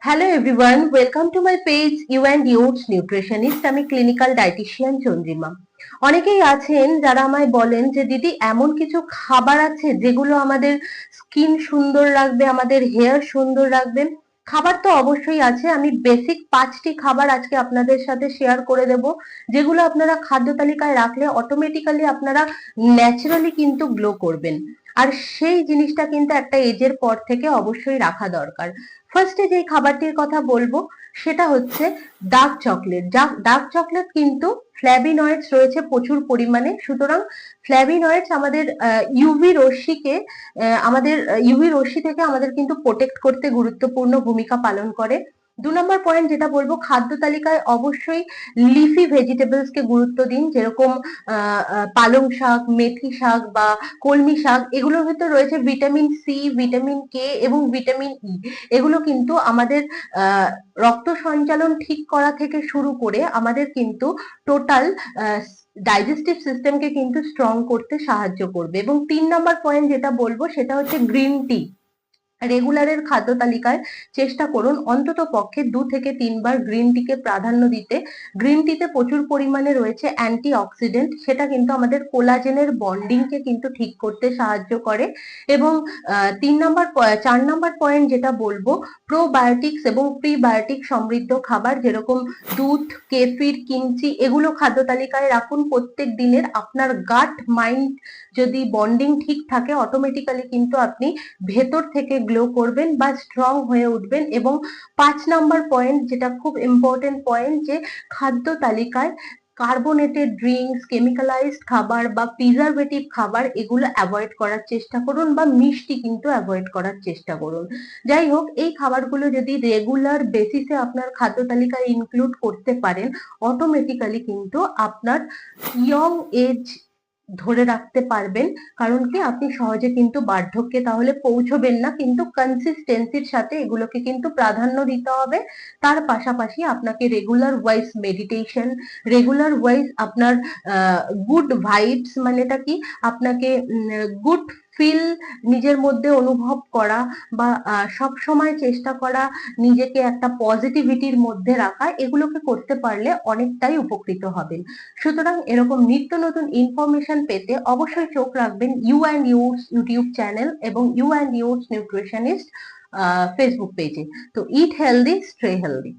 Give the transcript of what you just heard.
Hello everyone, welcome to my page you and yours nutritionist. আমি clinical dietitian Chandrima. অনেকেই আছেন যারা আমায় বলেন যে দিদি এমন কিছু খাবার আছে যেগুলো আমাদের স্কিন সুন্দর রাখবে, আমাদের হেয়ার সুন্দর রাখবে। খাবার তো অবশ্যই আছে। আমি বেসিক 5টি খাবার আজকে আপনাদের সাথে শেয়ার করে দেব, যেগুলো আপনারা খাদ্য তালিকায় রাখলে অটোমেটিক্যালি আপনারা ন্যাচারালি কিন্তু গ্লো করবেন। আর সেই জিনিসটা কিন্তু একটা এজের পর থেকে অবশ্যই রাখা দরকার। ফার্স্টে যে খাবারটির কথা বলবো সেটা হচ্ছে ডার্ক চকলেট। ডার্ক চকলেট কিন্তু ফ্ল্যাভিনয়েডস রয়েছে প্রচুর পরিমাণে, সুতরাং ফ্ল্যাভিনয়েডস আমাদের ইউভি রশ্মি থেকে আমাদের কিন্তু প্রোটেক্ট করতে গুরুত্বপূর্ণ ভূমিকা পালন করে। 2 নম্বর পয়েন্ট যেটা বলবো, খাদ্য তালিকায় অবশ্যই লিফি ভেজিটেবলস কে গুরুত্ব দিন, যেরকম পালং শাক, মেথি শাক বা কলমি শাক। এগুলোর ভিতর রয়েছে ভিটামিন সি, ভিটামিন কে এবং ভিটামিন ই। এগুলো কিন্তু আমাদের রক্ত সঞ্চালন ঠিক করা থেকে শুরু করে আমাদের কিন্তু টোটাল ডাইজেস্টিভ সিস্টেমকে কিন্তু স্ট্রং করতে সাহায্য করবে। এবং 3 নম্বর পয়েন্ট যেটা বলবো সেটা হচ্ছে গ্রিন টি। রেগুলারের খাদ্য তালিকায় চেষ্টা করুন অন্তত পক্ষে 2 থেকে 3 বার গ্রিন টিকে প্রাধান্য দিতে। গ্রিন টিতে প্রচুর পরিমাণে রয়েছে অ্যান্টি অক্সিডেন্ট, সেটা কিন্তু আমাদের কোলাজেনের বন্ডিংকে কিন্তু ঠিক করতে সাহায্য করে। এবং 4 নম্বর পয়েন্ট যেটা বলবো, প্রোবায়োটিক্স এবং প্রিবায়োটিক সমৃদ্ধ খাবার যেরকম দুধ, কেফির, কিমচি, এগুলো খাদ্য তালিকায় রাখুন প্রত্যেক দিনের। আপনার গাট মাইন্ড যদি বন্ডিং ঠিক থাকে, অটোমেটিক্যালি কিন্তু আপনি ভেতর থেকে গ্লো করবেন বা স্ট্রং হয়ে উঠবেন। এবং 5 নম্বর পয়েন্ট যেটা খুব ইম্পর্টেন্ট পয়েন্ট, যে খাদ্য তালিকায় কার্বোনেটেড ড্রিঙ্কস, কেমিক্যালাইজড খাবার বা প্রিজারভেটিভ খাবার এগুলো অ্যাভয়েড করার চেষ্টা করুন, বা মিষ্টি কিন্তু অ্যাভয়েড করার চেষ্টা করুন। যাই হোক, এই খাবারগুলো যদি রেগুলার বেসিসে আপনার খাদ্য তালিকায় ইনক্লুড করতে পারেন, অটোমেটিক্যালি কিন্তু আপনার ইয়ং এজ ধরে রাখতে পারবেন। কারণ কি, আপনি সহজে কিন্তু বার্ধক্যে তাহলে পৌঁছবেন না, কিন্তু কনসিস্টেন্সির সাথে এগুলোকে কিন্তু প্রাধান্য দিতে হবে। তার পাশাপাশি আপনাকে regular wise meditation, regular wise আপনার গুড ভাইবস, মানেটা কি, আপনাকে গুড ফিল নিজের মধ্যে অনুভব করা, বা সব সময় চেষ্টা করা নিজেকে একটা পজিটিভিটির মধ্যে রাখা, এগুলোকে করতে পারলে অনেকটাই উপকৃত হবেন। সুতরাং এরকম নিত্য নতুন ইনফরমেশন পেতে অবশ্যই চোখ রাখবেন you and yours YouTube channel এবং you and yours nutritionist Facebook পেজে। তো ইট হেলদি, স্টে হেলদি।